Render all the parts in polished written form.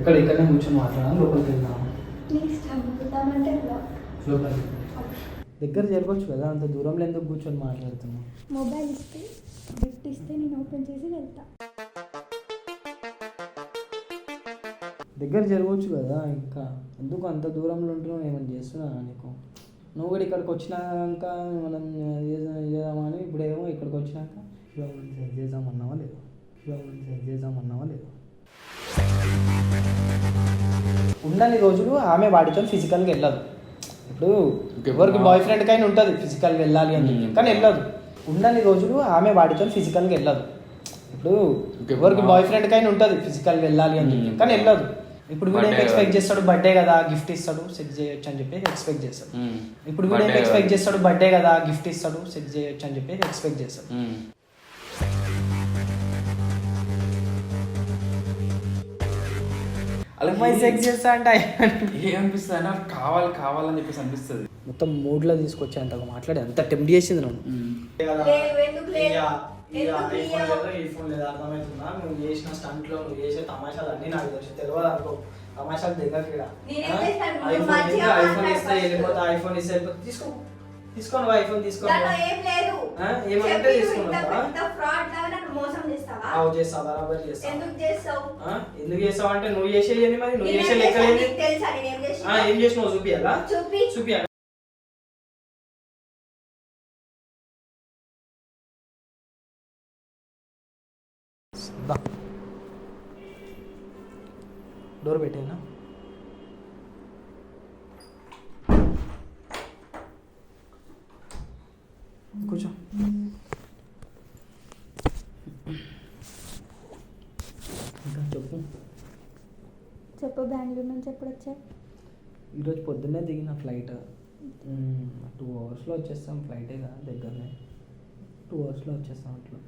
ఇక్కడనే కూర్చొని మాట్లాడాలి. లోపలికి వెళ్దాం. లోపలికి దగ్గర జరగవచ్చు కదా, అంత దూరంలో ఎందుకు కూర్చొని మాట్లాడుతున్నావు? మొబైల్ ఇస్తే గిఫ్ట్ ఇస్తే నేను ఓపెన్ చేసి వెళ్తా. దగ్గర జరగవచ్చు కదా, ఇంకా ఎందుకు అంత దూరంలో ఉంటున్నావు? ఏమైనా చేస్తున్నా నీకు? నువ్వు కూడా ఇక్కడికి వచ్చినాక మనం చేద్దామని ఇప్పుడేమో ఇక్కడికి వచ్చినాక సైజ్ చేద్దామన్నావా లేదు? సైజ్ చేద్దామన్నావా లేదు? ఉండని రోజులు ఆమె వాడితో ఫిజికల్గా వెళ్ళదు. ఇప్పుడు ఎవరికి బాయ్ ఫ్రెండ్కి అయినా ఉంటుంది ఫిజికల్గా వెళ్ళాలి అని, కానీ వెళ్ళదు. ఉండని రోజులు ఆమె వాడితో ఫిజికల్గా వెళ్ళదు. ఇప్పుడు ఎవరికి బాయ్ ఫ్రెండ్కి అయినా ఉంటుంది ఫిజికల్గా వెళ్ళాలి అని, కానీ వెళ్ళదు. ఇప్పుడు వీడు ఏం ఎక్స్పెక్ట్ చేస్తాడు? బర్త్డే కదా గిఫ్ట్ ఇస్తాడు, సెక్స్ చేయొచ్చు అని చెప్పి ఎక్స్పెక్ట్ చేస్తాడు. ఇప్పుడు వీడు ఏం ఎక్స్పెక్ట్ చేస్తాడు? బర్త్డే కదా గిఫ్ట్ ఇస్తాడు, సెక్స్ చేయొచ్చు అని చెప్పి ఎక్స్పెక్ట్ చేస్తాడు. అమ్మాయి సెక్స్ చేస్తా అంటే ఏమనిపిస్తుంది అంటే కావాలి కావాలని చెప్పేసి అనిపిస్తుంది. మొత్తం మూడ్లో తీసుకొచ్చి అంతగా మాట్లాడి అంత టెంప్ట్ చేసింది నన్ను. ఈ ఫోన్ లేదా అర్థమవుతుందా? నువ్వు చేసిన స్టంట్లో నువ్వు చేసే తమాషాలు అన్నీ నాకు తెలుసు. తెలియదు అనుకో, తమాషాలు దగ్గర ఐఫోన్ ఇస్తే వెళ్ళిపోతా, ఐఫోన్ ఇస్తే వెళ్ళిపోతా. తీసుకోండి ఐఫోన్ తీసుకోండి. ఏమంటే చేస్తావు బరాబర్ చేస్తావు. ఎందుకు చేస్తావు అంటే నువ్వు చేసేది మరి నువ్వు చేసే లెక్క ఏం చేసినావు చూపియాలా? చూపియాలి. డోర్ పెట్టేనా? కూర్చో. ఇంకా చెప్పు బెంగళూరు నుంచి ఎప్పుడు వచ్చావు? ఈరోజు పొద్దున్నే దిగిన ఫ్లైట్. 2 అవర్స్లో వచ్చేస్తాం. ఫ్లైటే కదా దగ్గరనే, 2 అవర్స్లో వచ్చేస్తాం. అట్లా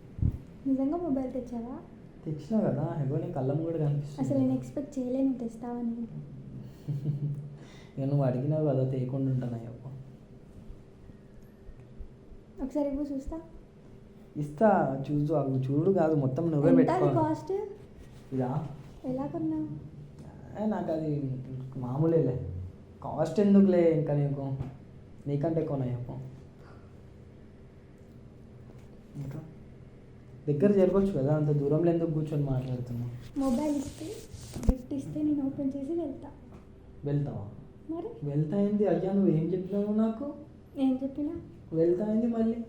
నిజంగా మొబైల్ తెచ్చావా? తెచ్చినా కదా, హెగో నీ కళ్ళం కూడా కనిపిస్తుంది. అసలు నేను ఎక్స్పెక్ట్ చేయలేను తెస్తావని. నువ్వు అడిగినావు కదా, తేయకుండా ఉంటాను. అయ్యప్ప ఒకసారి ఇవ్వు చూస్తా. ఇస్తా చూడు కాదు, మొత్తం నువ్వే పెట్టుకో. కాస్ట్ ఇదా ఎలా కొన్నావు? నాకు అది మామూలేలే, కాస్ట్ ఎందుకులే ఇంకా నీకంటే కొనయ్యప్ప. ఇంకా దగ్గర జరగవచ్చు కదా, అంత దూరంలో ఎందుకు కూర్చొని మాట్లాడుతున్నావు? మొబైల్ ఇస్తే గిఫ్ట్ ఇస్తే నేను ఓపెన్ చేసి వెళ్తా. వెళ్తావా? మరి వెళ్తా అయింది. అయ్యా నువ్వు ఏం చెప్పినావు నాకు? ఏం చెప్పినా? వెళ్తా అయింది. మళ్ళీ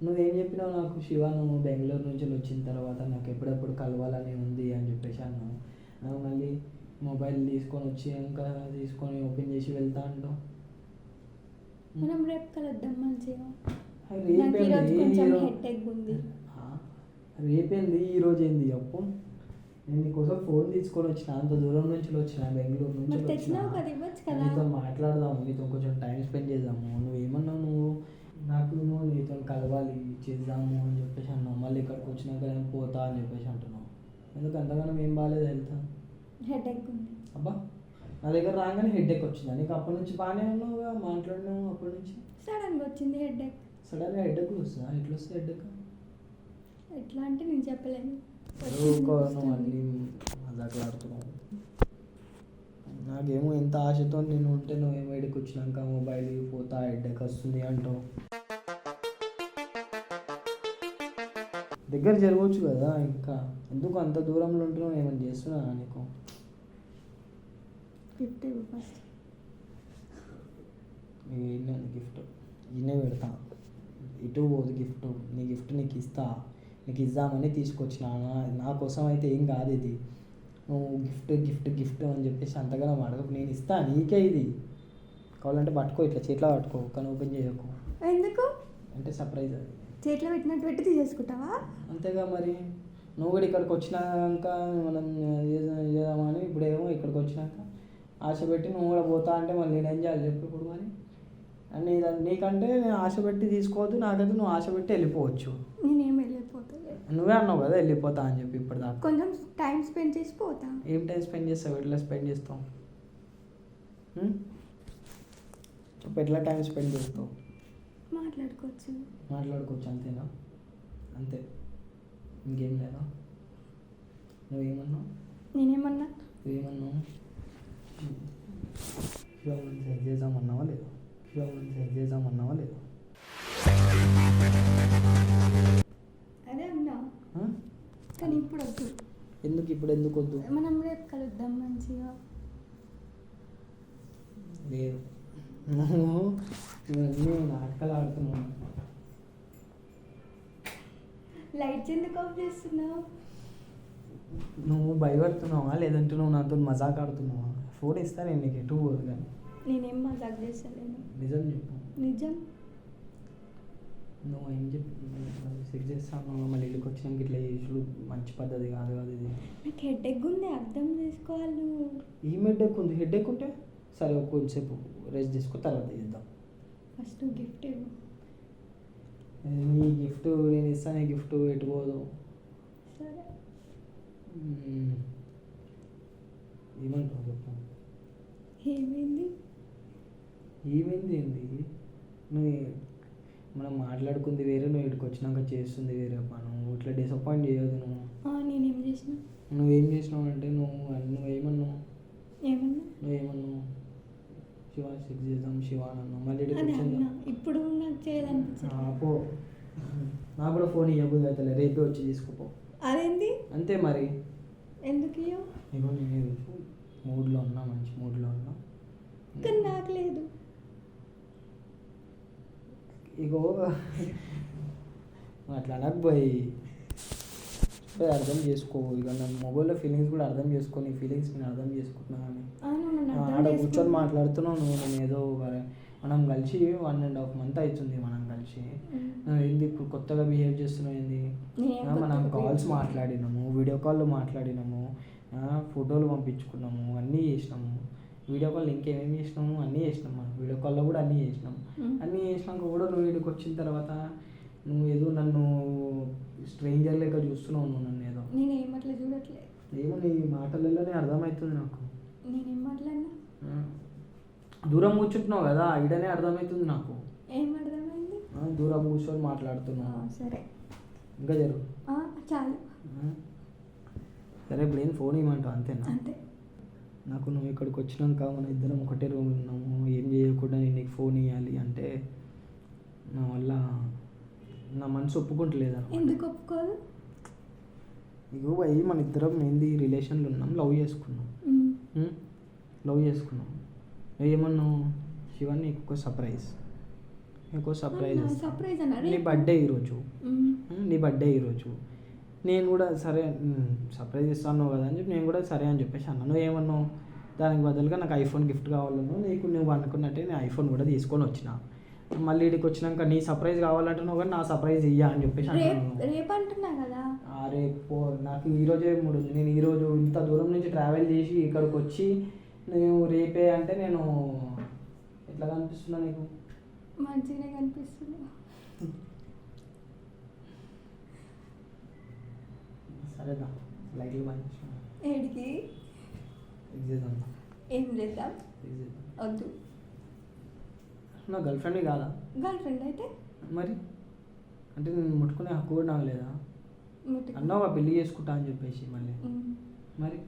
నువ్వేం చెప్పినావు నాకు? శివ నువ్వు బెంగళూరు నుంచి వచ్చిన తర్వాత నాకు ఎప్పుడెప్పుడు కలవాలని ఉంది అని చెప్పేసి అన్నావు. మళ్ళీ మొబైల్ తీసుకొని వచ్చి ఇంకా తీసుకొని ఓపెన్ చేసి వెళ్తా అంటావు. మనం రేపు కలుద్దాం మంచిగా. రేపేంది ఈరోజు ఏంది అప్పు? నేను నీకోసం ఫోన్ తీసుకొని వచ్చిన, అంత దూరం నుంచి వచ్చిన, బెంగళూరు నుంచి నీతో మాట్లాడదాము, నీతో కొంచెం టైం స్పెండ్ చేద్దాము. నువ్వేమన్నావు? నువ్వు నీతో కలవాలి చేద్దాము అని చెప్పేసి అన్నావు. మళ్ళీ ఇక్కడికి వచ్చినాక నేను పోతా అని చెప్పేసి అంటున్నావు. ఎందుకు అంతగానో ఏం బాగాలేదు హెల్త్? హెడేక్ ఉంది. అబ్బా నా దగ్గర రాగానే హెడేక్ వచ్చిందా నీకు? అప్పటి నుంచి బాగానే ఉన్నావుగా, మాట్లాడినావు అప్పటి నుంచి. సడన్గా వచ్చింది హెడేక్. సడన్గా హెడేక్ వస్తుందా? ఎట్లా వస్తుంది హెడేక్? ఎట్లా అంటే నేను చెప్పలేను. మళ్ళీ మజాకులాడుతున్నావు. నాకేమో ఎంత ఆశతో నేను ఉంటే నువ్వేమో హెడేక్ వచ్చినాక మొబైల్ పోతా హెడేక్ వస్తుంది అంటావు. దగ్గర జరగవచ్చు కదా, ఇంకా ఎందుకు అంత దూరంలో ఉంటున్నావు? ఏమైనా చేస్తున్నా నీకు? గిఫ్ట్ ఇవ్వు ఫస్ట్. గిఫ్ట్ ఈయనే పెడతా, ఇటు పోదు గిఫ్ట్. నీ గిఫ్ట్ నీకు ఇస్తా, నీకు ఇద్దామని తీసుకొచ్చిన. నా కోసం అయితే ఏం కాదు ఇది. నువ్వు గిఫ్ట్ గిఫ్ట్ గిఫ్ట్ అని చెప్పేసి అంతగా అడగకు. నేను ఇస్తా నీకే. ఇది కావాలంటే పట్టుకో, ఇట్లా చేతిలో పట్టుకో, కానీ ఓపెన్ చేయకు. ఎందుకు అంటే సర్ప్రైజ్. అది చేతిలో పెట్టినట్టు పెట్టి తీసేసుకుంటావా? అంతేగా మరి. నువ్వు కూడా ఇక్కడికి వచ్చినాక మనం చేద్దామని ఇప్పుడేమో ఇక్కడికి వచ్చినాక ఆశ పెట్టి నువ్వు కూడా పోతా అంటే మళ్ళీ నేనేం చేయాలి చెప్పు ఇప్పుడు? మరి నీకంటే నేను ఆశ పెట్టి తీసుకోవద్దు, నాకైతే నువ్వు ఆశ పెట్టి వెళ్ళిపోవచ్చు. నేనేం వెళ్ళిపోతా. నువ్వే అన్నావు కదా వెళ్ళిపోతా అని చెప్పి. ఇప్పుడు దాకా కొంచెం టైం స్పెండ్ చేసి పోతా. ఏం టైం స్పెండ్ చేస్తావు? ఎట్లా స్పెండ్ చేస్తావు చెప్పు? ఎట్లా టైం స్పెండ్ చేస్తావు? మాట్లాడుకోవచ్చు అంతేనా? అంతే, ఇంకేం లేదా? నువ్వేమన్నావు? నేనేమన్నా ఏమన్నావు? సెట్ చేద్దామన్నావా లేదు? సెట్ చేద్దామన్నావా లేదు? అదే అన్నా కానీ ఇప్పుడు వద్దు. ఎందుకు వద్దు? మనం రేపు కలుద్దాం మంచిగా. లేదు, నువ్వు నాటకాలు ఆడుతున్నావు. లైట్స్ ఎందుకు ఆఫ్ చేస్తున్నావు? నువ్వు భయపడుతున్నావా లేదంటే నువ్వు నాతో మజాక్ ఆడుతున్నావా? ఫోన్ ఇస్తా నేను నీకు ఎటు పోదు కానీ. నేనేం మజాక్ చేస్తలేను. నిజం చెప్పు. నిజం. నువ్వు ఏం చెప్పి సెట్ చేస్తాను మళ్ళీ ఇల్లుకి వచ్చినాక ఇట్లా చేసుడు మంచి పద్ధతి కాదు కదా ఇది. నాకు హెడేక్ ఉంది, అర్థం చేసుకోవాలి నువ్వు. ఏం హెడేక్ ఉంది? హెడేక్ ఉంటే సరే కొంచెంసేపు రెస్ట్ తీసుకో, తర్వాత చేద్దాం. ఫస్ట్ గిఫ్ట్ ఇవ్వు. నీ గిఫ్ట్ నేను ఇస్తాను, నీ గిఫ్ట్ ఎట్టుకోదు. సరే ఏమంటావు చెప్పు. ఏమైంది? ఏమైంది ఏంది? నువ్వు మనం మాట్లాడుకుంది వేరే, నువ్వు ఇక్కడికి వచ్చినాక చేస్తుంది వేరే. మనం ఇట్లా డిసప్పాయింట్ చేయదు నువ్వు. నేనేం చేసిన? నువ్వేం చేసినావు అంటే నువ్వేమన్నావు? నువ్వేమన్నావు? శివ సెక్స్ చేద్దాం శివ అన్నావు. మళ్ళీ ఇప్పుడు నాకు చేయాలనిపించింది. నాకు కూడా ఫోన్ ఇవ్వబోదు అవుతలే, రేపే వచ్చి తీసుకుపో. అదేంటి? అంతే మరి. ఎందుకు ఇవ్వవు? ఇగో నేను మూడ్లో ఉన్నా, మంచి మూడ్లో ఉన్నా. కానీ నాకు లేదు. ఇగో అట్లా అనకపోయి అర్థం చేసుకో. ఇక నా మొబైల్లో ఫీలింగ్స్ కూడా అర్థం చేసుకో. నీ ఫీలింగ్స్ నేను అర్థం చేసుకుంటున్నా కానీ ఆడ కూర్చొని మాట్లాడుతున్నావు నువ్వు. నేను ఏదో మనం కలిసి 1.5 month అవుతుంది మనం కలిసి. ఏంది ఇప్పుడు కొత్తగా బిహేవ్ చేస్తున్నావు ఏంది? మనం కాల్స్ మాట్లాడినాము, వీడియో కాల్లో మాట్లాడినాము, ఫోటోలు పంపించుకున్నాము, అన్నీ చేసినాము. వీడియో కాల్ ఇంకేమేమి చేసినాము అన్నీ చేసినాం. మనం వీడియో కాల్లో కూడా అన్నీ చేసినాం. అన్నీ చేసినాక కూడా నువ్వు వీడికి వచ్చిన తర్వాత నువ్వు ఏదో నన్ను స్ట్రేంజర్ లెక్క చూస్తున్నావు. నువ్వు నన్ను ఏదో. నేనేం అట్లా చూడట్లే. ఏమో నీ మాటలలోనే అర్థమవుతుంది నాకు. నేనేం మాట్లాడినా? దూరం కూర్చుంటున్నావు కదా, ఇడనే అర్థమవుతుంది నాకు. ఏం అర్థమైంది? దూరం కూర్చొని మాట్లాడుతున్నావు. సరే ఇంకా జరుగు. చాలు. సరే ఇప్పుడు ఏం ఫోన్ ఇవ్వమంటావు అంతేనా? అంతే. నాకు నువ్వు ఇక్కడికి వచ్చినాక మన ఇద్దరం ఒకటే రూమ్లో ఉన్నాము, ఏం చేయకుండా నేను నీకు ఫోన్ ఇవ్వాలి అంటే నా వల్ల నా మనసు ఒప్పుకుంటలేదు. ఎందుకు ఒప్పుకోదు? ఇగో అయ్యి మన ఇద్దరం ఏంది రిలేషన్లో ఉన్నాం, లవ్ చేసుకున్నాం. ఏమన్నావు? శివాన్ని నీకు సర్ప్రైజ్ నీ బర్త్డే ఈరోజు. నేను కూడా సరే సర్ప్రైజ్ ఇస్తాను కదా అని చెప్పి నేను కూడా సరే అని చెప్పేసి అన్నా. నువ్వు ఏమన్నావు? దానికి బదులుగా నాకు ఐఫోన్ గిఫ్ట్ కావాలను, నీకు నువ్వు అనుకున్నట్టే నేను ఐఫోన్ కూడా తీసుకొని వచ్చిన. మళ్ళీ ఇక్కడికి వచ్చినాక నీ సర్ప్రైజ్ కావాలంటున్నావు కానీ నా సర్ప్రైజ్ ఇయ్యా అని చెప్పేసి రేపు అంటున్నా కదా. రేపు నాకు ఈరోజే మూడు ఉంది. నేను ఈరోజు ఇంత దూరం నుంచి ట్రావెల్ చేసి ఇక్కడికి వచ్చి నేను రేపే అంటే నేను ఎట్లా కనిపిస్తున్నా నీకు? మంచిగానే కనిపిస్తున్నా. సరేనా లైట్లు మంచి ఏడికి ఏం చేద్దాం? వద్దు. నా గర్ల్ ఫ్రెండ్ కాదా? గర్ల్ ఫ్రెండ్ అయితే మరి అంటే నేను ముట్టుకునే హక్కు కూడా నాకు లేదా? అన్నావా పెళ్ళి చేసుకుంటా అని చెప్పేసి మళ్ళీ మరి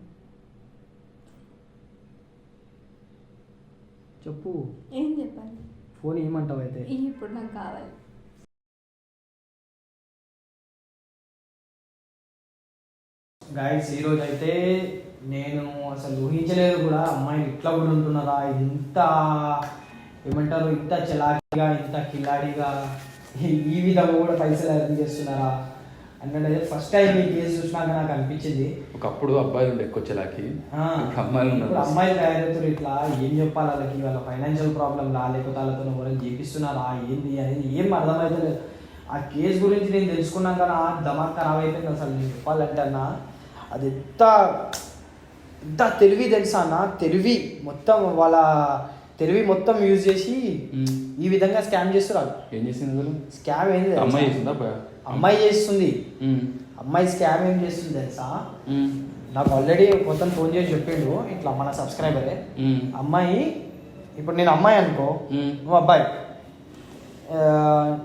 చెప్పు. ఏం చెప్పాలి? ఫోన్ ఏమంటావు అయితే? ఇప్పుడు నాకు కావాలి. గైడ్స్ ఈరోజు అయితే నేను అసలు ఊహించలేదు కూడా అమ్మాయిలు ఇట్లా కూడా ఉంటున్నారా, ఇంత ఏమంటారు ఇంత చలాకీగా ఇంత కిలాడిగా ఈ విధంగా కూడా పైసలు అర్థం చేస్తున్నారా అన్నది ఫస్ట్ టైం ఈ కేసు చూసినాక నాకు అనిపించింది. ఒకప్పుడు అబ్బాయిలు ఉండే ఎక్కువ చలాకి, ఇప్పుడు అమ్మాయిలు తయారవుతారు. ఇట్లా ఏం చెప్పాలి వాళ్ళకి? వాళ్ళ ఫైనాన్షియల్ ప్రాబ్లం లా లేకపోతే వాళ్ళతో ఎవరైనా చేపిస్తున్నారా ఏంది అనేది ఏం అర్థమవుతుంది. ఆ కేసు గురించి నేను తెలుసుకున్నాక నా దమాక్ ఖరాబ్ అయిపోయింది. అసలు నేను చెప్పాలంటే అన్న అది ఎంత తెలివి తెలుసా అన్న. తెలివి మొత్తం యూజ్ చేసి ఈ విధంగా స్కామ్ చేస్తున్నారు. ఏం చేసింది? స్కామ్ ఏంది? అమ్మాయి చేస్తుంది. అమ్మాయి స్కామ్ ఏం చేస్తుంది తెలుసా? నాకు ఆల్రెడీ కొత్త ఫోన్ చేసి చెప్పిండు ఇట్లా మన సబ్స్క్రైబరే. అమ్మాయి ఇప్పుడు నేను అమ్మాయి అనుకో, నువ్వు అబ్బాయి,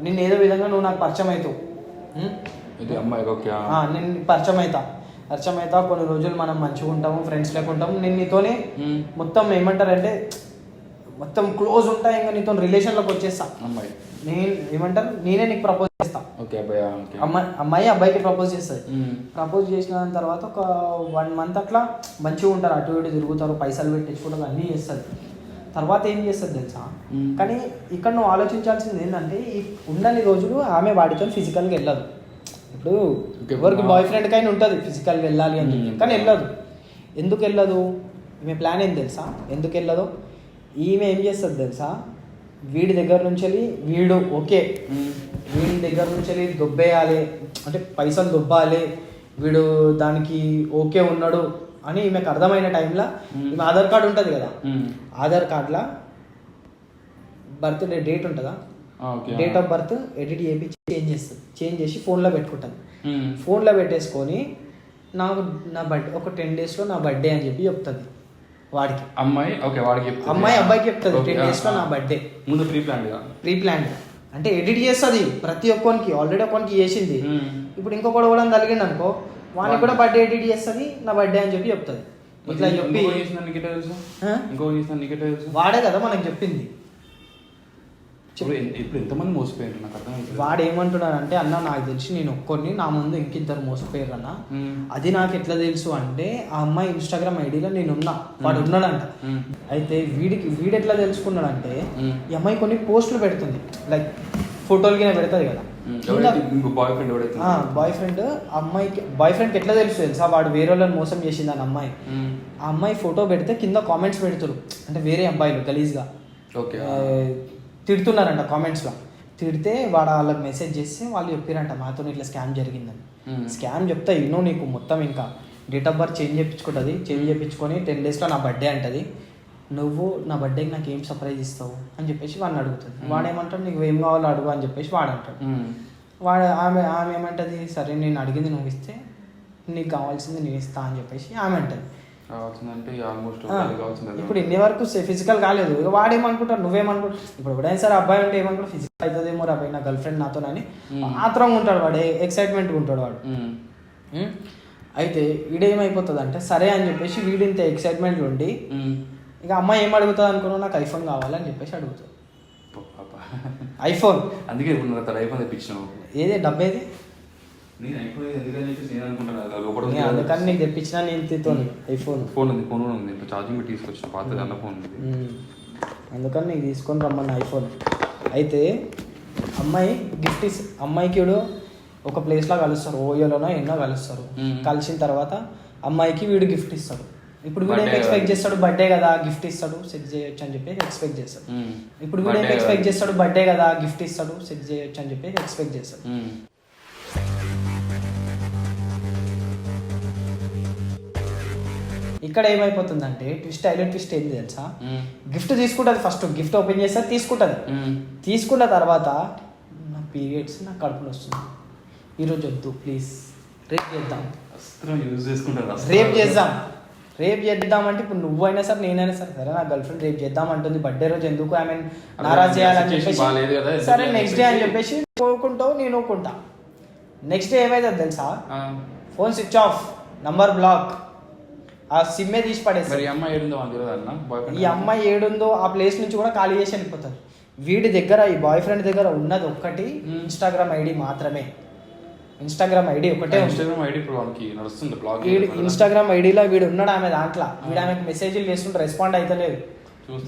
నిన్ను ఏదో విధంగా నువ్వు నాకు పరిచయం అవుతావు. నేను పరిచయం అవుతా. పరిచయం అవుతావు, కొన్ని రోజులు మనం మంచిగా ఉంటాము, ఫ్రెండ్స్ లేకుంటాము, నేను నీతోనే మొత్తం ఏమంటారంటే మొత్తం క్లోజ్ ఉంటాయి, ఇంకా నీతో రిలేషన్లోకి వచ్చేస్తా. అమ్మాయి నేను ఏమంటారు, నేనే నీకు ప్రపోజ్ చేస్తా. అమ్మాయి అబ్బాయికి ప్రపోజ్ చేస్తుంది. ప్రపోజ్ చేసిన దాని తర్వాత ఒక 1 month అట్లా మంచిగా ఉంటారు, అటు ఇటు తిరుగుతారు, పైసలు పెట్టించుకుంటారు, అన్నీ చేస్తుంది. తర్వాత ఏం చేస్తుంది తెలుసా? కానీ ఇక్కడ నువ్వు ఆలోచించాల్సింది ఏంటంటే, ఈ ఉండని రోజులు ఆమె వాడితో ఫిజికల్గా వెళ్ళదు. ఇప్పుడు ఎవరికి బాయ్ ఫ్రెండ్ కైనా ఉంటుంది ఫిజికల్గా వెళ్ళాలి అని చెప్పి, కానీ వెళ్ళదు. ఎందుకు వెళ్ళదు? ఈమె ప్లాన్ ఏం తెలుసా ఎందుకు వెళ్ళదు? ఈమె ఏం చేస్తుంది తెలుసా? వీడి దగ్గర నుంచి వీడు ఓకే, వీడి దగ్గర నుంచి దొబ్బేయాలి, అంటే పైసలు దొబ్బాలి, వీడు దానికి ఓకే ఉన్నాడు అని ఈమెకు అర్థమైన టైంలో ఈమె ఆధార్ కార్డు ఉంటుంది కదా, ఆధార్ కార్డులో బర్త్డే డేట్ ఉంటుందా, డేట్ ఆఫ్ బర్త్ ఎడిట్ చేయించి చేంజ్ చేసి ఫోన్లో పెట్టుకుంటుంది. ఫోన్లో పెట్టేసుకొని నాకు నా బర్త్డే ఒక 10 daysలో నా బర్త్డే అని చెప్పి చెప్తుంది వాడికి. అమ్మాయి అబ్బాయికి చెప్తుంది 10 daysలో నా బర్త్డే. ముందు ప్రీ ప్లాన్ అంటే ఎడిట్ చేస్తుంది ప్రతి ఒక్కరికి, ఆల్రెడీ ఒక్కరికి చేసింది. ఇప్పుడు ఇంకొకటి కూడా తగిలింది అనుకో, వానికి కూడా బర్త్డే ఎడిట్ చేస్తుంది, నా బర్త్డే అని చెప్పి చెప్తుంది. ఇట్లా చెప్పి వాడే కదా మనకు చెప్పింది. ఇప్పుడు ఎంతమంది మోసపోయారు నాకు అర్థం. వాడు ఏమంటున్నాడంటే, అన్న నాకు తెలిసి నేను ఒక్కరిని, నా ముందు ఇంకిద్దరు మోసపోయారు అన్న. అది నాకు ఎట్లా తెలుసు అంటే, ఆ అమ్మాయి ఇన్స్టాగ్రామ్ ఐడిలో నేనున్నా, వాడు ఉన్నాడంట. అయితే వీడు ఎట్లా తెలుసుకున్నాడంటే, ఈ అమ్మాయి కొన్ని పోస్టులు పెడుతుంది, లైక్ ఫోటోలు కింద పెడుతుంది కదా. బాయ్ ఫ్రెండ్ అమ్మాయికి, బాయ్ ఫ్రెండ్కి ఎట్లా తెలుసు తెలుసా? వాడు వేరే వాళ్ళని మోసం చేసింది అని అమ్మాయి. ఆ అమ్మాయి ఫోటో పెడితే కింద కామెంట్స్ పెడుతురు, అంటే వేరే అబ్బాయిలు గలీజ్గా తిడుతున్నారంట కామెంట్స్లో. తిడితే వాడు వాళ్ళకి మెసేజ్ చేస్తే వాళ్ళు చెప్పారంట మాతో ఇట్లా స్కామ్ జరిగిందని. స్కామ్ చెప్తా ఇన్నో నీకు మొత్తం ఇంకా డేట్ ఆఫ్ బర్త్ చేంజ్ చేయించుకొని 10 daysలో నా బర్త్డే అంటది. నువ్వు నా బర్త్డేకి నాకు ఏం సర్ప్రైజ్ ఇస్తావు అని చెప్పేసి వాడిని అడుగుతుంది. వాడేమంటాడు, నీకు ఏం కావాలో అడుగు అని చెప్పేసి వాడు అంటాడు. ఆమె ఏమంటది, సరే నేను అడిగింది నువ్వు ఇస్తే నీకు కావాల్సింది నేను ఇస్తా అని చెప్పేసి ఆమె అంటది. ఇప్పుడు ఇన్ని వరకు ఫిజికల్ కాలేదు. వాడేమనుకుంటాడు, నువ్వేమనుకుంటావు? ఇప్పుడు ఎవడైనా సరే అబ్బాయి అంటే ఏమనుకుంటాడు, ఫిజికల్ అవుతుందేమో అబ్బాయి నా గర్ల్ ఫ్రెండ్ నాతోనని ఆత్రంగా ఉంటాడు, వాడు ఎక్సైట్మెంట్గా ఉంటాడు వాడు. అయితే వీడేమైపోతుంది అంటే సరే అని చెప్పేసి వీడు ఇంత ఎక్సైట్మెంట్ ఉండి ఇక అమ్మాయి ఏం అడుగుతుంది అనుకున్నావు, నాకు ఐఫోన్ కావాలని చెప్పేసి అడుగుతుంది. ఐఫోన్ అందుకే ఐఫోన్ తెప్పించినావు. ఏది డబ్బేది? అందుకని నీకు తెప్పించిన నేను ఐఫోన్ ఉంది ఛార్జింగ్ తీసుకొచ్చిన పాత అన్న ఫోన్ ఉంది, అందుకని నీకు తీసుకొని రమ్మన్న ఐఫోన్. అయితే అమ్మాయి గిఫ్ట్ అమ్మాయికి ఒక ప్లేస్లో కలుస్తారు, ఓయోలోనో ఎన్నో కలుస్తారు. కలిసిన తర్వాత అమ్మాయికి వీడు గిఫ్ట్ ఇస్తాడు. ఇప్పుడు వీడు ఏం ఎక్స్పెక్ట్ చేస్తాడు, బర్త్డే కదా గిఫ్ట్ ఇస్తాడు, సెక్స్ చేయొచ్చు అని చెప్పి ఎక్స్పెక్ట్ చేస్తాడు. ఇప్పుడు వీడు ఏం ఎక్స్పెక్ట్ చేస్తాడు, బర్త్డే కదా గిఫ్ట్ ఇస్తాడు, సెక్స్ చేయొచ్చు అని చెప్పి ఎక్స్పెక్ట్ చేస్తాడు. ఇక్కడ ఏమైపోతుందంటే ట్విస్ట్ ఏంది తెలుసా? గిఫ్ట్ తీసుకుంటుంది, ఫస్ట్ గిఫ్ట్ ఓపెన్ చేస్తే తీసుకున్న తర్వాత నా పీరియడ్స్ నా కడుపులో వస్తుంది, ఈరోజు వద్దు ప్లీజ్, రేపు చేద్దాం అంటే ఇప్పుడు నువ్వైనా సరే నేనైనా సరే సరే నా గర్ల్ ఫ్రెండ్ రేపు చేద్దాం అంటుంది, బర్త్డే రోజు ఎందుకు ఆమె నారాజ్ చేయాలని చెప్పేసి సరే నెక్స్ట్ డే అని చెప్పేసి కోరుకుంటావు, నేను ఊరుకుంటా. నెక్స్ట్ డే ఏమైతుంది తెలుసా? Phone switch off, number block, ఆ సిమ్మే తీసి పడేస్తారు. ఈ అమ్మాయి ఏడుందో ఆ ప్లేస్ నుంచి కూడా ఖాళీ చేసి వెళ్ళిపోతుంది. వీడి దగ్గర, ఈ బాయ్ ఫ్రెండ్ దగ్గర ఉన్నది ఒక్కటి ఇన్స్టాగ్రామ్ ఐడి మాత్రమే. ఇన్స్టాగ్రామ్ ఐడి ఒకటే. ఇన్స్టాగ్రామ్ ఐడిలో వీడు ఉన్నాడు ఆమె దాంట్లో. వీడు ఆమెకు మెసేజ్లు చేస్తుంటే రెస్పాండ్ అవుతలేదు.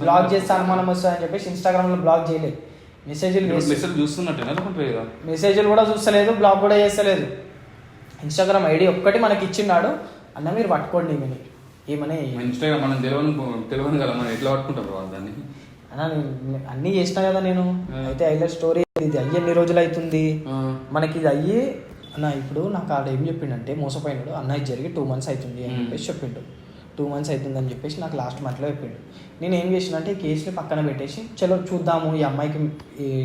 బ్లాక్ చేస్తే అనుమానం వస్తుంది అని చెప్పేసి ఇన్స్టాగ్రామ్ లో బ్లాక్ చేయలేదు. మెసేజ్లు కూడా చూస్తలేదు, బ్లాక్ కూడా చేస్తలేదు. ఇన్స్టాగ్రామ్ ఐడి ఒక్కటి మనకి ఇచ్చిన్నాడు, అన్న మీరు పట్టుకోండి ఏమని. అన్న అన్నీ చేసినా కదా నేను. అయితే హైలైట్ స్టోరీ ఇది అయ్యి ఎన్ని రోజులు అవుతుంది మనకి, ఇది అయ్యి అన్న ఇప్పుడు నాకు ఆడ ఏం చెప్పిండంటే మోసపోయినాడు అన్న, ఇది జరిగి 2 months అవుతుంది అని చెప్పేసి చెప్పిండు. 2 months అవుతుంది అని చెప్పేసి నాకు లాస్ట్ మంత్లో చెప్పిండు. నేను ఏం చేసిన అంటే ఈ కేసుని పక్కన పెట్టేసి చలో చూద్దాము ఈ అమ్మాయికి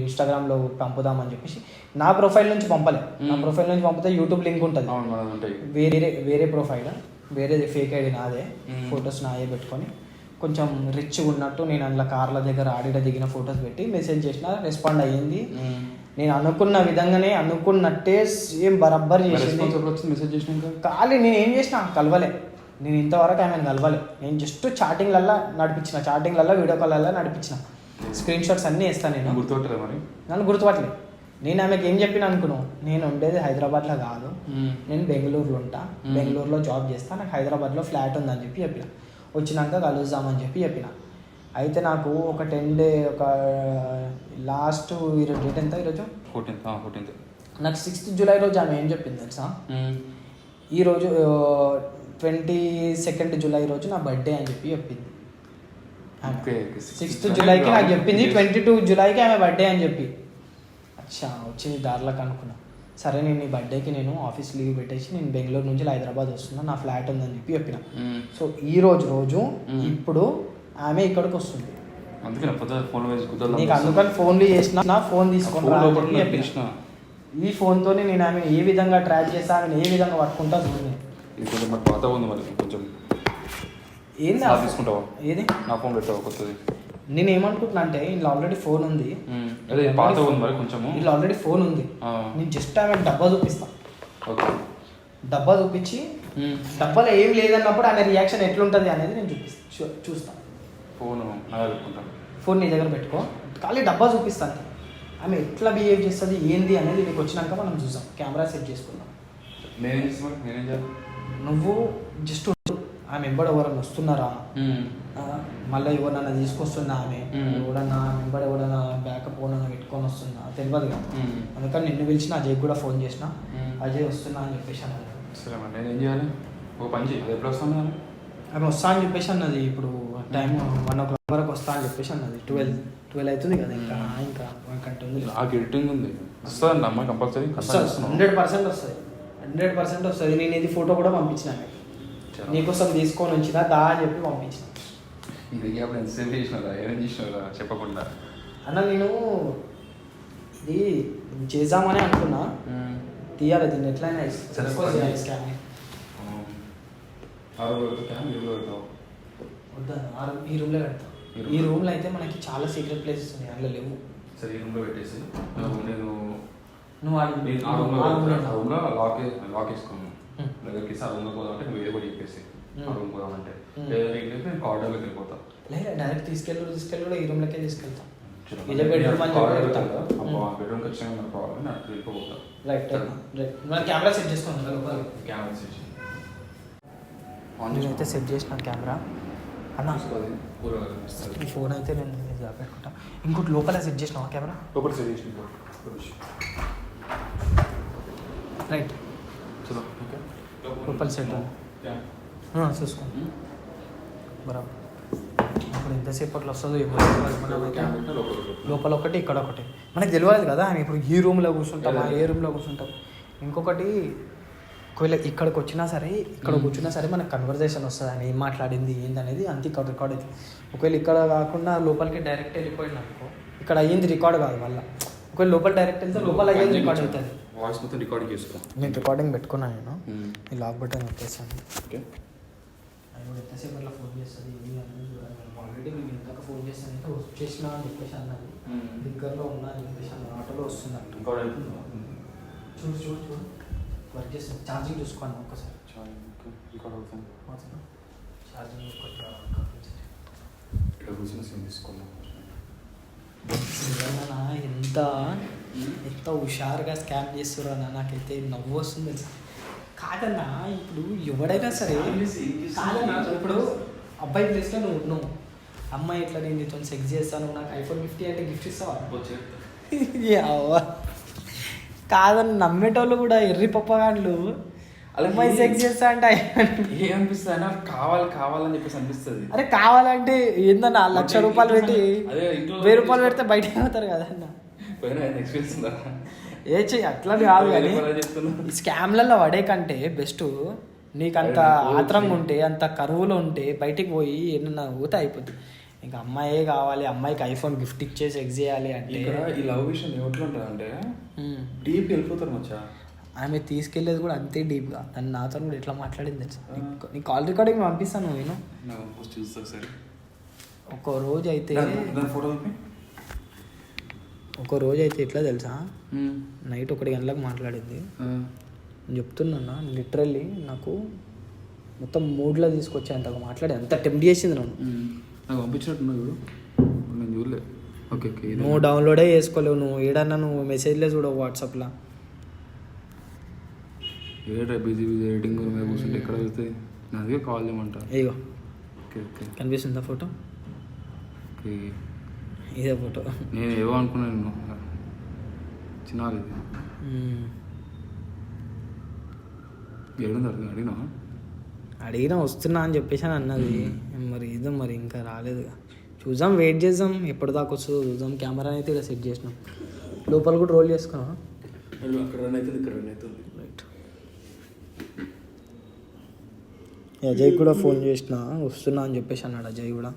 ఇన్స్టాగ్రామ్లో పంపుదామని చెప్పేసి నా ప్రొఫైల్ నుంచి పంపలే. నా ప్రొఫైల్ నుంచి పంపితే యూట్యూబ్ లింక్ ఉంటుంది, వేరే ప్రొఫైల్, వేరేది ఫేక్ ఐడి నాదే, ఫొటోస్ నాయే పెట్టుకొని కొంచెం రిచ్గా ఉన్నట్టు నేను అందులో కార్ల దగ్గర ఆడిడ దిగిన ఫొటోస్ పెట్టి మెసేజ్ చేసిన, రెస్పాండ్ అయ్యింది. నేను అనుకున్న విధంగానే అనుకున్నట్టే సేమ్ బరబ్బర్ చేసింది. రెస్పాన్స్ ఎప్పుడు వచ్చింది మెసేజ్ చేసినాక? ఖాళీ నేను ఏం చేసిన కలవలే, నేను ఇంతవరకు ఆమెను కలవలే. నేను జస్ట్ చాటింగ్లల్లా నడిపించిన, చాటింగ్లల్లా వీడియో కాల్లల్లా నడిపించిన, స్క్రీన్ షాట్స్ అన్నీ వేస్తాను. నేను గుర్తుపట్టలే మరి నన్ను గుర్తుపట్టలే. నేను ఆమెకి ఏం చెప్పిన అనుకున్నావు, నేను ఉండేది హైదరాబాద్లో కాదు, నేను బెంగళూరులో ఉంటా, బెంగళూరులో జాబ్ చేస్తా, నాకు హైదరాబాద్లో ఫ్లాట్ ఉందని చెప్పిన. వచ్చినాక కలుద్దామని చెప్పిన. అయితే నాకు ఒక 10 డే ఒక లాస్ట్ ఈరోజు డేట్ ఎంత, ఈరోజు 14th. నాకు 6th జూలై రోజు ఆమె ఏం చెప్పింది తెలుసా, ఈరోజు 22nd జూలై రోజు నా బర్త్డే అని చెప్పింది. 6th జూలైకి నాకు చెప్పింది, 22 జూలైకి ఆమె బర్త్డే అని చెప్పి. అచ్చా వచ్చింది దారిలోకి అనుకున్నా. సరే నేను ఈ బర్త్డేకి నేను ఆఫీస్ లీవ్ పెట్టేసి నేను బెంగళూరు నుంచి హైదరాబాద్ వస్తున్నా, నా ఫ్లాట్ ఉందని చెప్పిన. సో ఈ రోజు ఇప్పుడు ఆమె ఇక్కడికి వస్తుంది. నీకు అందుకని ఫోన్లు చేసిన, నా ఫోన్ తీసుకొని చెప్పిన. ఈ ఫోన్తోనే నేను ఆమె ఏ విధంగా ట్రాక్ చేస్తా, ఆమెను ఏ విధంగా పట్టుకుంటా చూడండి. ఏంది తీసుకుంటావా? ఏది నా ఫోన్ పెట్టావు కొత్తది? నేను ఏమనుకుంటున్నా అంటే ఇంట్లో ఆల్రెడీ ఫోన్ ఉంది, ఇంట్లో ఆల్రెడీ ఫోన్ ఉంది. నేను జస్ట్ ఆమె డబ్బా చూపిస్తా, డబ్బా చూపించి డబ్బాలో ఏం లేదన్నప్పుడు ఆమె రియాక్షన్ ఎట్లుంటుంది అనేది నేను చూస్తాను. ఫోన్ నీ దగ్గర పెట్టుకో, ఖాళీ డబ్బా చూపిస్తాను. ఆమె ఎట్లా బిహేవ్ చేస్తుంది ఏంది అనేది నీకు వచ్చినాక మనం చూసాం, కెమెరా సెట్ చేసుకుందాం. నువ్వు జస్ట్ ఆమె ఎంబడి ఎవరన్నా వస్తున్నారా, మళ్ళీ ఎవరన్నా తీసుకొస్తున్నా, ఆమె ఎవడన్నా ఎంబడి ఎవడన్నా బ్యాకప్ ఎవడన్నా పెట్టుకొని వస్తున్నా తెలియదు కదా. అందుకని నిన్ను పిలిచిన అజయ్ కూడా ఫోన్ చేసిన, అజయ్ వస్తున్నా అని చెప్పేసి అన్నది. నేను ఏం చేయాలి? ఒక పని చేయాలి, ఎప్పుడు వస్తాను? ఆమె వస్తా అని చెప్పేసి అన్నది. ఇప్పుడు టైం 1 o'clock వరకు వస్తా అని చెప్పేసి అన్నది. 12 అవుతుంది కదా, ఇంకా 1 గంట ఉంది. ఎడిటింగ్ ఉంది, వస్తుందండి అమ్మ కంపల్సరీ 100% వస్తుంది, 100% వస్తుంది. నేను ఇది ఫోటో కూడా పంపించిన, నీకోసం తీసుకొని వచ్చినా దా అని చెప్పి పంపించిన. ఇది ఎంతసేపు చేసినారా, ఏమేం చేసినారా చెప్పకుండా? అన్న నేను ఇది చేద్దామని అనుకున్నా, తీయాలి దీన్ని ఎట్లయినా స్కాన్. వద్దా ఈ రూమ్లో పెడతా. ఈ రూమ్లో అయితే మనకి చాలా సీక్రెట్ ప్లేసెస్ ఉన్నాయి, అందులో లేవు. సరే ఈ రూమ్లో పెట్టేసి నేను నువ్వు లాక్ వేసుకున్నాను దగ్గరికి. ఆ రూమ్లో పోదామంటే నువ్వు ఏదో కూడా చెప్పేసి ఆ రూమ్ పోదామంటే నేను కార్డర్లోకి వెళ్ళిపోతా. లేదా డైరెక్ట్ తీసుకెళ్ళి ఈ రూమ్లోకే తీసుకెళ్తాం. బెడ్రూమ్ ఖచ్చితంగా పోవాలి, నాకు వెళ్ళిపోతా. రైట్ మన కెమెరా సెట్ చేసుకున్నాం, కెమెరా సెట్ అయితే సెట్ చేసిన కెమెరా అన్న. ఈ ఫోన్ అయితే నేను పెట్టుకుంటా. ఇంకోటి లోపల సెట్ చేసినావా కెమెరా? లోపల సెట్ చేసిన రైట్ లోపల సెట్ చూసుకో బరాబర్. ఇప్పుడు ఎంతసేపట్లో వస్తుందో లోపల ఒకటి ఇక్కడ ఒకటి మనకు తెలియదు కదా. ఆమె ఇప్పుడు ఈ రూమ్లో కూర్చుంటామా, ఏ రూమ్లో కూర్చుంటాం. ఇంకొకటి ఒకవేళ ఇక్కడికి వచ్చినా సరే, ఇక్కడ కూర్చున్నా సరే మనకు కన్వర్జేషన్ వస్తుంది, అని ఏం మాట్లాడింది ఏందనేది అంతే ఇక్కడ రికార్డ్ అవుతుంది. ఒకవేళ ఇక్కడ కాకుండా లోపలికి డైరెక్ట్ వెళ్ళిపోయింది అనుకో, ఇక్కడ అయ్యింది రికార్డ్ కాదు మళ్ళీ. ఒకవేళ లోపల డైరెక్ట్ వెళ్తే లోపల అయ్యింది రికార్డ్ అవుతుంది. వాయిస్ మొత్తం రికార్డింగ్ చేసుకో. నేను రికార్డింగ్ పెట్టుకున్నాను, నేను ఈ లాక్ బటన్ పెట్టేసాను. ఓకే అది ఎంతసేపు అట్లా ఫోన్ చేస్తుంది ఏమి అనేది చూడాలి. ఆల్రెడీ మేము ఇందాక ఫోన్ చేస్తానంటే వచ్చేసినా అని చెప్పేసి అన్నది, దగ్గరలో ఉన్నా అని చెప్పేసి అన్న ఆటోలో వస్తుందంట. చూడు చూడు చూడు వర్క్ చేస్తుంది. ఛార్జింగ్ చూసుకోండి ఒక్కసారి. ఛార్జింగ్ ఎంత హుషారుగా స్కామ్ చేస్తున్నా, నాకైతే నవ్వు వస్తుంది. కాదన్నా ఇప్పుడు ఎవడైనా సరే, కాదన్నా ఇప్పుడు అబ్బాయి ప్లేస్లో నువ్వు ఉన్నావు, అమ్మాయి ఇట్లా నేను నీతో సెక్స్ చేస్తాను, నాకు iPhone 50 అంటే గిఫ్ట్ ఇస్తావా? కాదని నమ్మేటోళ్ళు కూడా ఎర్రి పప్పగాండ్లు అమ్మాయి సెక్స్ చేస్తా అంటే ఏమనిపిస్తుంది అన్న, కావాలని చెప్పేసి అనిపిస్తుంది. అరే కావాలంటే ఏందన్నా 1,00,000 రూపాయలు పెట్టి 1000 రూపాయలు పెడితే బయటకు అవుతారు కదా అన్న. ఏ చెయ్యి అట్లా కాదు, కానీ స్కామ్లలో పడే కంటే బెస్ట్ నీకు అంత ఆత్రంగా ఉంటే, అంత కరువులో ఉంటే బయటికి పోయి ఏమన్నా ఊతే అయిపోద్ది. ఇంకా అమ్మాయే కావాలి, అమ్మాయికి iPhone గిఫ్ట్ ఇచ్చేసి ఎగ్జ్ చేయాలి అంటే ఈ లవ్ విషయం ఎట్లుంటుంది అంటే డీప్ వెళ్ళిపోతారు మచ్చా. ఆమె తీసుకెళ్ళేది కూడా అంతే డీప్గా. నన్ను నాతో కూడా ఎట్లా మాట్లాడింది తెలుసా. నీ కాల్ రికార్డింగ్ పంపిస్తాను నేను చూస్తా సరే. ఒక రోజు అయితే ఫోటో ఒక రోజు అయితే ఎట్లా తెలుసా, నైట్ 1 గంటలకు మాట్లాడింది. నేను చెప్తున్నా లిటరల్లీ నాకు మొత్తం మూడ్లో తీసుకొచ్చి అంతగా మాట్లాడి అంత టెంప్ట్ చేసింది నన్ను. నాకు పంపించినట్టున్నా చూడు, నేను చూడలే. ఓకే ఓకే, నువ్వు డౌన్లోడే చేసుకోలేవు, నువ్వు ఏడన్నా నువ్వు మెసేజ్లే చూడవు వాట్సాప్లో. ఏడా బిజీ బిజీ ఎడిటింగ్ మీద కూర్చుంటే ఎక్కడ వెళ్తే నాకే కాల్ చేయమంటా. ఇగో ఓకే ఓకే, కనిపిస్తుందా ఫోటో? ఓకే ఇదే ఫోటో. నేను ఏవో అనుకున్నాను చిన్నారి ఏడుంది అడిగినా అడిగినా వస్తున్నా అని చెప్పేసి అని అన్నది. మరి ఇదో మరి ఇంకా రాలేదు. చూద్దాం, వెయిట్ చేద్దాం, ఎప్పటిదాకా వస్తుందో చూద్దాం. కెమెరా అయితే ఇక్కడ సెట్ చేసినాం, లోపల కూడా రోల్ చేసుకున్నాం. అక్కడ రన్ అవుతుంది, ఇక్కడ రన్ అవుతుంది. రైట్. అజయ్ కూడా ఫోన్ చేసిన వస్తున్నా అని చెప్పేసి అన్నాడు. అజయ్ కూడా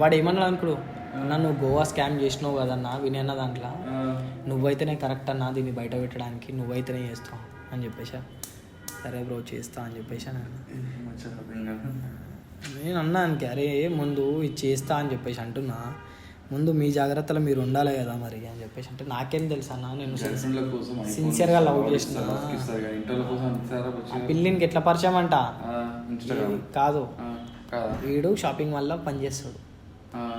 వాడు ఏమన్నాడు అనుకోడు, అన్న నువ్వు గోవా స్కామ్ చేసినావు కదన్నా వినన్న దాంట్లో, నువ్వైతేనే కరెక్ట్ అన్నా దీన్ని బయట పెట్టడానికి, నువ్వైతేనే చేస్తావు అని చెప్పేసా. సరే బ్రో చేస్తా అని చెప్పేసి నేను అన్నానికి, అరే ముందు ఇది చేస్తా అని చెప్పేసి అంటున్నా, ముందు మీ జాగ్రత్తలో మీరు ఉండాలి కదా మరి అని చెప్పేసి అంటే, నాకేం తెలుసు అన్న, నేను సిన్సియర్గా లవ్ చేసిన పిల్లినికి ఎట్లా పరిచయం అంట కాదు, వీడు షాపింగ్ వల్ల పనిచేస్తాడు.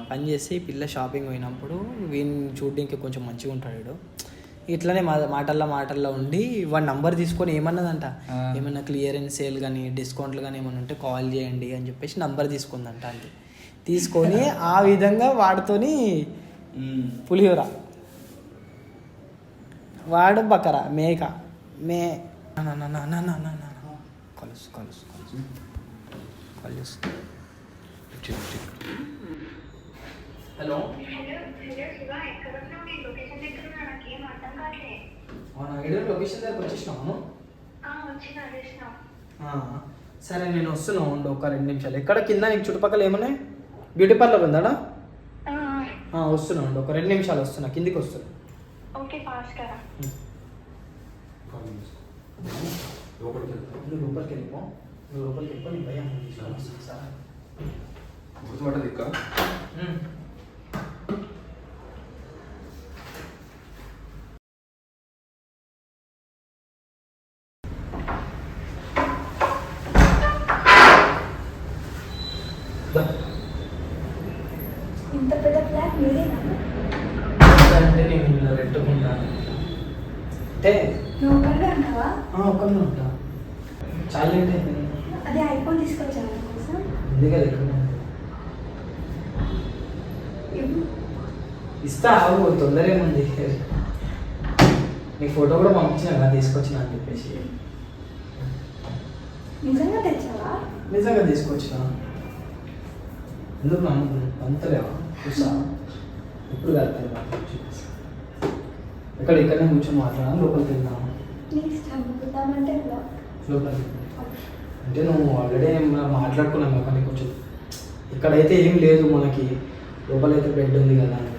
పని చేసి పిల్ల షాపింగ్ పోయినప్పుడు వీడిని చూడడానికి కొంచెం మంచిగా ఉంటాడు వీడు. ఇట్లనే మాటల్లో ఉండి వాడి నంబర్ తీసుకొని ఏమన్నదంట, ఏమన్నా క్లియరెన్స్ సేల్ కానీ డిస్కౌంట్లు కానీ ఏమన్నా ఉంటే కాల్ చేయండి అని చెప్పేసి నంబర్ తీసుకుందంట. అంతే తీసుకొని ఆ విధంగా వాడితోని పులిహోర, వాడు బకరా మేక కలుసు కలుసు కలుసు కలుసు. హలో లొకేషన్ దగ్గరకు వచ్చేసినాము. సరే నేను వస్తున్నాను, ఉండు ఒక 2 నిమిషాలు. ఎక్కడ కింద నీకు చుట్టుపక్కల ఏమున్నాయి? బ్యూటీ పార్లర్ ఉందాడా? వస్తున్నా, ఉండు ఒక 2 నిమిషాలు వస్తున్నా, కిందికి వస్తున్నా. లోపలికి వెళ్ళిపో, లోపలికి వెళ్ళిపో, నీ భయం తీసుకొని గుర్తుపట్టదు ఇక్క. ఇంత పెద్ద ఫ్లాట్ మీరేనా? అంటే నేను ఇలా పెట్టుకున్నాను అంటే నువ్వు ఒక్కడే ఉంటావా? ఒక్కనే ఉంటా. చాలా లేట్ అయిపోయింది. అదే ఐఫోన్ తీసుకొచ్చాను కోసం. ఎందుకే ఇస్తా, తొందర ఏముంది. నీకు ఫోటో కూడా పంపించిన కదా తీసుకొచ్చిన అని చెప్పేసి. నిజంగా తెచ్చావా? నిజంగా తీసుకొచ్చిన. ఎందుకు అంతలేవా? చూసా ఎప్పుడు కలుగుతాయి. ఇక్కడనే కూర్చొని మాట్లాడాలి, లోపలికి వెళ్దాము. లోపలికి అంటే నువ్వు ఆల్రెడీ మాట్లాడుకున్నాం కానీ కొంచెం ఇక్కడైతే ఏం లేదు మనకి, లోపలైతే బెడ్ ఉంది కదా అని